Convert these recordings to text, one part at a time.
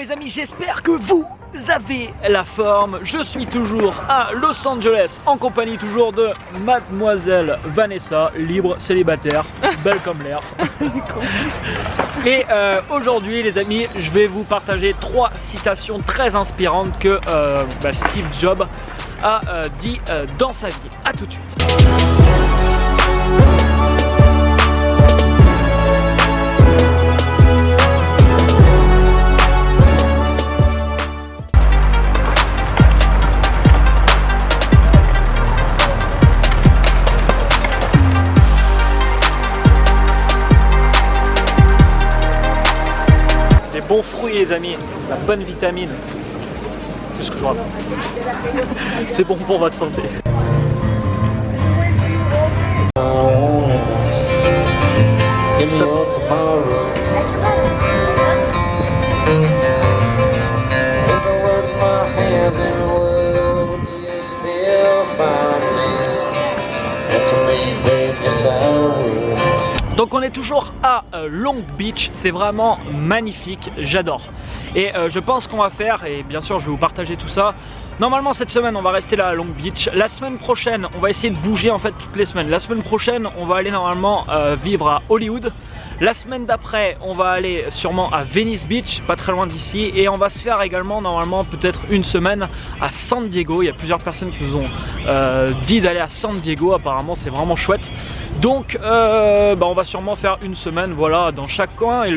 les amis, j'espère que vous avez la forme. Je suis toujours à Los Angeles en compagnie toujours de mademoiselle Vanessa, libre, célibataire, belle comme l'air. Et aujourd'hui les amis, je vais vous partager 3 citations très inspirantes que Steve Jobs a dit dans sa vie. A tout de suite. Des bons fruits les amis, la bonne vitamine. C'est ce que je raconte. C'est bon pour votre santé. Donc on est toujours à Long Beach, c'est vraiment magnifique, j'adore. Et je pense qu'on va faire, et bien sûr je vais vous partager tout ça. Normalement cette semaine on va rester là à Long Beach. La semaine prochaine on va essayer de bouger en fait toutes les semaines. La semaine prochaine on va aller normalement vivre à Hollywood. La semaine d'après on va aller sûrement à Venice Beach, pas très loin d'ici. Et on va se faire également normalement peut-être une semaine à San Diego. Il y a plusieurs personnes qui nous ont dit d'aller à San Diego, apparemment c'est vraiment chouette. Donc on va sûrement faire une semaine voilà dans chaque coin. Et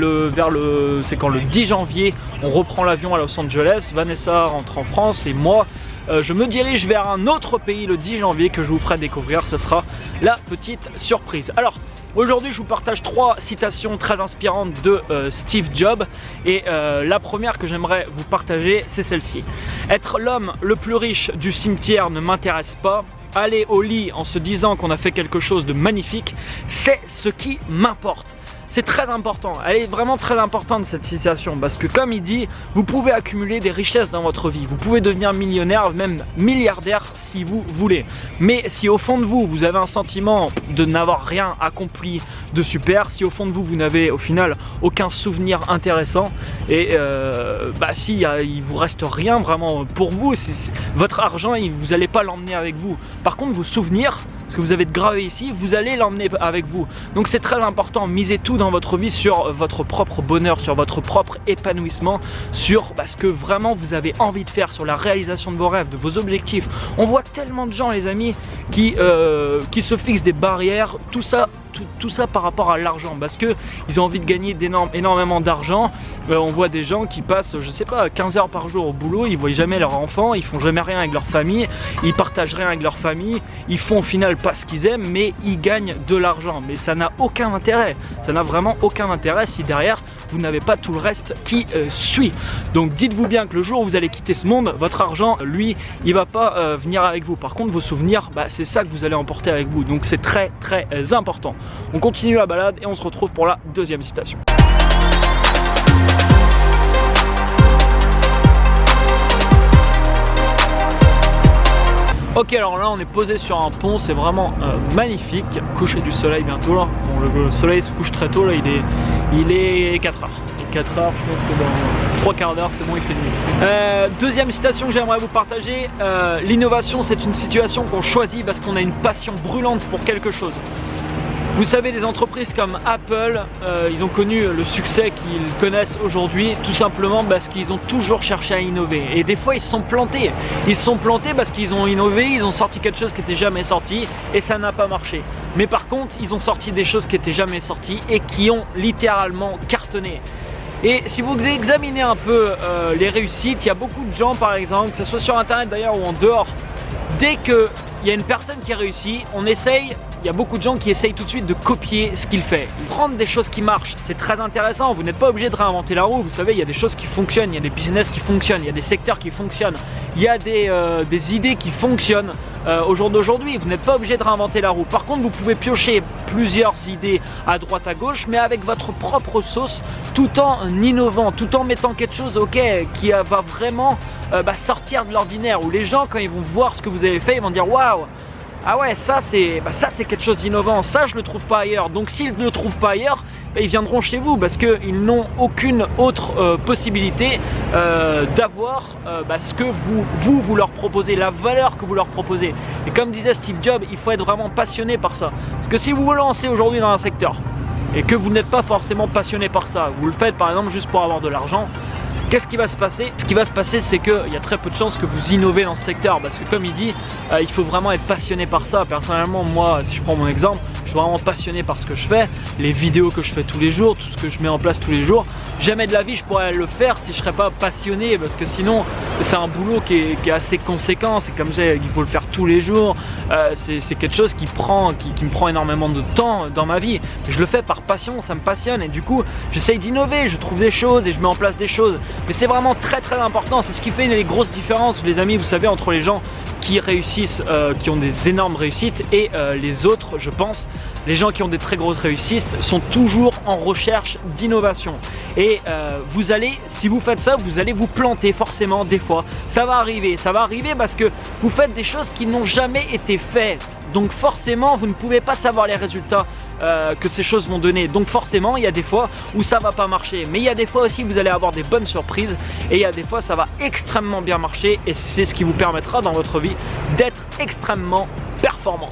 c'est quand le 10 janvier on reprend l'avion à Los Angeles. Vanessa rentre en France et moi je me dirige vers un autre pays le 10 janvier que je vous ferai découvrir. Ce sera la petite surprise. Alors aujourd'hui je vous partage 3 citations très inspirantes de Steve Jobs. Et la première que j'aimerais vous partager c'est celle-ci. Être l'homme le plus riche du cimetière ne m'intéresse pas. Aller au lit en se disant qu'on a fait quelque chose de magnifique, c'est ce qui m'importe. C'est très important, elle est vraiment très importante cette citation parce que comme il dit, vous pouvez accumuler des richesses dans votre vie, vous pouvez devenir millionnaire, même milliardaire si vous voulez. Mais si au fond de vous, vous avez un sentiment de n'avoir rien accompli de super, si au fond de vous, vous n'avez au final aucun souvenir intéressant et il vous reste rien vraiment pour vous, votre argent, vous n'allez pas l'emmener avec vous. Par contre, vos souvenirs, ce que vous avez de gravé ici, vous allez l'emmener avec vous. Donc c'est très important, misez tout dans votre vie sur votre propre bonheur, sur votre propre épanouissement, sur ce que vraiment vous avez envie de faire, sur la réalisation de vos rêves, de vos objectifs. On voit tellement de gens les amis qui se fixent des barrières, tout ça par rapport à l'argent parce que ils ont envie de gagner énormément d'argent. On voit des gens qui passent, je sais pas, 15 heures par jour au boulot, ils voient jamais leurs enfants, ils font jamais rien avec leur famille, ils partagent rien avec leur famille, ils font au final pas ce qu'ils aiment mais ils gagnent de l'argent. Mais ça n'a aucun intérêt, ça n'a vraiment aucun intérêt si derrière vous n'avez pas tout le reste qui suit. Donc dites-vous bien que le jour où vous allez quitter ce monde, votre argent, lui, il va pas venir avec vous. Par contre, vos souvenirs, c'est ça que vous allez emporter avec vous. Donc c'est très très important. On continue la balade et on se retrouve pour la deuxième citation. Ok, alors là on est posé sur un pont, c'est vraiment magnifique. Coucher du soleil bientôt là. Bon, le soleil se couche très tôt là, il est 4 heures. 4 heures, je pense que dans 3 quarts d'heure c'est bon, il fait nuit. Deuxième citation que j'aimerais vous partager, l'innovation c'est une situation qu'on choisit parce qu'on a une passion brûlante pour quelque chose. Vous savez, des entreprises comme Apple, ils ont connu le succès qu'ils connaissent aujourd'hui tout simplement parce qu'ils ont toujours cherché à innover. Et des fois ils se sont plantés. Ils se sont plantés parce qu'ils ont innové, ils ont sorti quelque chose qui n'était jamais sorti et ça n'a pas marché. Mais par contre, ils ont sorti des choses qui n'étaient jamais sorties et qui ont littéralement cartonné. Et si vous examinez un peu les réussites, il y a beaucoup de gens par exemple, que ce soit sur internet d'ailleurs ou en dehors, dès qu'il y a une personne qui réussit, il y a beaucoup de gens qui essayent tout de suite de copier ce qu'il fait. Prendre des choses qui marchent, c'est très intéressant, vous n'êtes pas obligé de réinventer la roue, vous savez, il y a des choses qui fonctionnent, il y a des business qui fonctionnent, il y a des secteurs qui fonctionnent, il y a des idées qui fonctionnent au jour d'aujourd'hui, vous n'êtes pas obligé de réinventer la roue. Par contre, vous pouvez piocher plusieurs idées à droite à gauche, mais avec votre propre sauce, tout en innovant, tout en mettant quelque chose qui va vraiment sortir de l'ordinaire, où les gens quand ils vont voir ce que vous avez fait, ils vont dire waouh, ah ouais, ça c'est quelque chose d'innovant, ça je le trouve pas ailleurs. Donc s'ils ne le trouvent pas ailleurs, ils viendront chez vous parce qu'ils n'ont aucune autre possibilité d'avoir ce que vous leur proposez, la valeur que vous leur proposez. Et comme disait Steve Jobs, il faut être vraiment passionné par ça. Parce que si vous vous lancez aujourd'hui dans un secteur et que vous n'êtes pas forcément passionné par ça, vous le faites par exemple juste pour avoir de l'argent, qu'est-ce qui va se passer? Ce qui va se passer, c'est qu'il y a très peu de chances que vous innovez dans ce secteur parce que comme il dit, il faut vraiment être passionné par ça. Personnellement, moi, si je prends mon exemple, je suis vraiment passionné par ce que je fais, les vidéos que je fais tous les jours, tout ce que je mets en place tous les jours. Jamais de la vie je pourrais le faire si je ne serais pas passionné parce que sinon c'est un boulot qui est assez conséquent. C'est comme ça, il faut le faire tous les jours. C'est quelque chose qui me prend énormément de temps dans ma vie. Je le fais par passion, ça me passionne et du coup j'essaye d'innover, je trouve des choses et je mets en place des choses. Mais c'est vraiment très très important, c'est ce qui fait les grosses différences, les amis, vous savez, entre les gens qui réussissent, qui ont des énormes réussites et les autres, je pense. Les gens qui ont des très grosses réussites sont toujours en recherche d'innovation. Et vous allez, si vous faites ça, vous allez vous planter forcément des fois. Ça va arriver parce que vous faites des choses qui n'ont jamais été faites. Donc forcément, vous ne pouvez pas savoir les résultats que ces choses vont donner. Donc forcément, il y a des fois où ça va pas marcher. Mais il y a des fois aussi où vous allez avoir des bonnes surprises. Et il y a des fois, ça va extrêmement bien marcher. Et c'est ce qui vous permettra dans votre vie d'être extrêmement performant.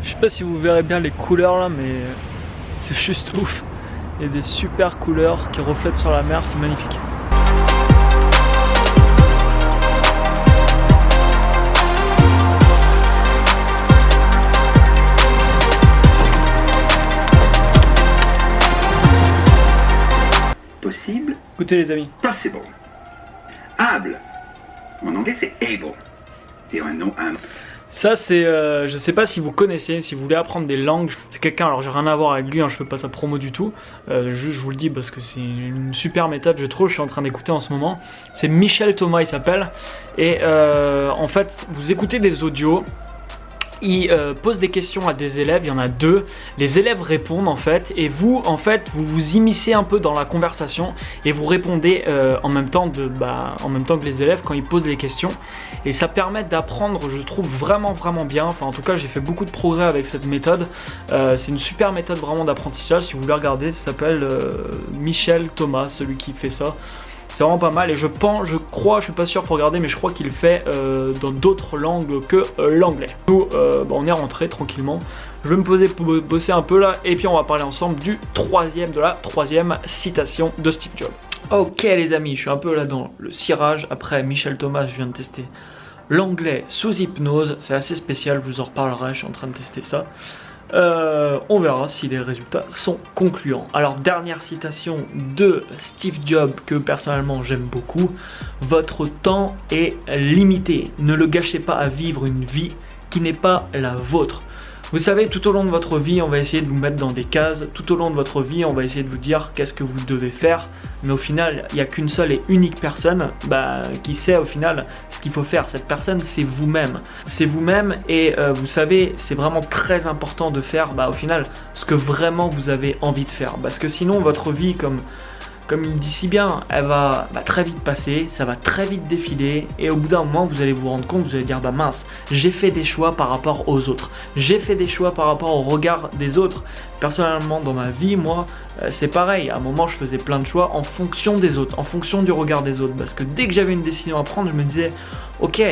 Je sais pas si vous verrez bien les couleurs là, mais c'est juste ouf. Il y a des super couleurs qui reflètent sur la mer, c'est magnifique. Possible. Écoutez les amis. Possible. Able. En anglais c'est able. Et un nom un. Ça c'est, je sais pas si vous connaissez, si vous voulez apprendre des langues, c'est quelqu'un, alors j'ai rien à voir avec lui, hein, je fais pas sa promo du tout, je vous le dis parce que c'est une super méthode je trouve, je suis en train d'écouter en ce moment, c'est Michel Thomas il s'appelle, et en fait vous écoutez des audios, il pose des questions à des élèves, il y en a deux, les élèves répondent en fait, et vous vous immiscez un peu dans la conversation et vous répondez en même temps que les élèves quand ils posent les questions, et ça permet d'apprendre, je trouve vraiment bien. Enfin en tout cas j'ai fait beaucoup de progrès avec cette méthode, c'est une super méthode vraiment d'apprentissage. Si vous voulez regarder, ça s'appelle Michel Thomas, celui qui fait ça. C'est vraiment pas mal et je crois, je suis pas sûr pour regarder, mais je crois qu'il le fait dans d'autres langues que l'anglais. Nous, on est rentré tranquillement. Je vais me poser pour bosser un peu là et puis on va parler ensemble de la troisième citation de Steve Jobs. Ok les amis, je suis un peu là dans le cirage. Après Michel Thomas, je viens de tester l'anglais sous hypnose. C'est assez spécial, je vous en reparlerai, je suis en train de tester ça. On verra si les résultats sont concluants. Alors dernière citation de Steve Jobs que personnellement j'aime beaucoup. Votre temps est limité. Ne le gâchez pas à vivre une vie qui n'est pas la vôtre. Vous savez, tout au long de votre vie, on va essayer de vous mettre dans des cases. Tout au long de votre vie, on va essayer de vous dire qu'est-ce que vous devez faire. Mais au final, il n'y a qu'une seule et unique personne qui sait au final ce qu'il faut faire. Cette personne, c'est vous-même. C'est vous-même et vous savez, c'est vraiment très important de faire au final ce que vraiment vous avez envie de faire. Parce que sinon, votre vie, comme il dit si bien, elle va très vite passer, ça va très vite défiler et au bout d'un moment vous allez vous rendre compte, vous allez dire mince, j'ai fait des choix par rapport aux autres, j'ai fait des choix par rapport au regard des autres. Personnellement dans ma vie, moi c'est pareil, à un moment je faisais plein de choix en fonction des autres, en fonction du regard des autres, parce que dès que j'avais une décision à prendre, je me disais ok,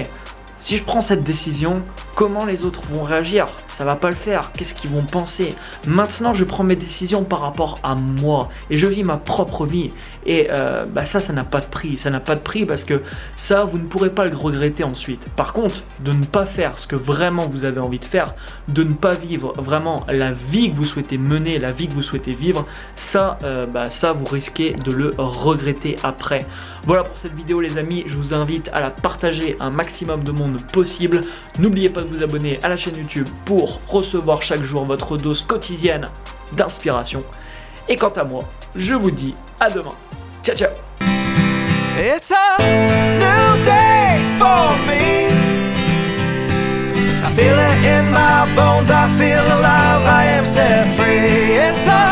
si je prends cette décision, comment les autres vont réagir? Ça va pas le faire, qu'est-ce qu'ils vont penser? Maintenant je prends mes décisions par rapport à moi et je vis ma propre vie et ça n'a pas de prix, ça n'a pas de prix parce que ça vous ne pourrez pas le regretter ensuite. Par contre, de ne pas faire ce que vraiment vous avez envie de faire, de ne pas vivre vraiment la vie que vous souhaitez mener, la vie que vous souhaitez vivre, ça vous risquez de le regretter après. Voilà pour cette vidéo les amis, je vous invite à la partager un maximum de monde possible. N'oubliez pas de vous abonner à la chaîne YouTube pour recevoir chaque jour votre dose quotidienne d'inspiration. Et quant à moi, je vous dis à demain. Ciao ciao. It's a new day. for me. I feel it in my bones, I feel alive, I am set free. It's a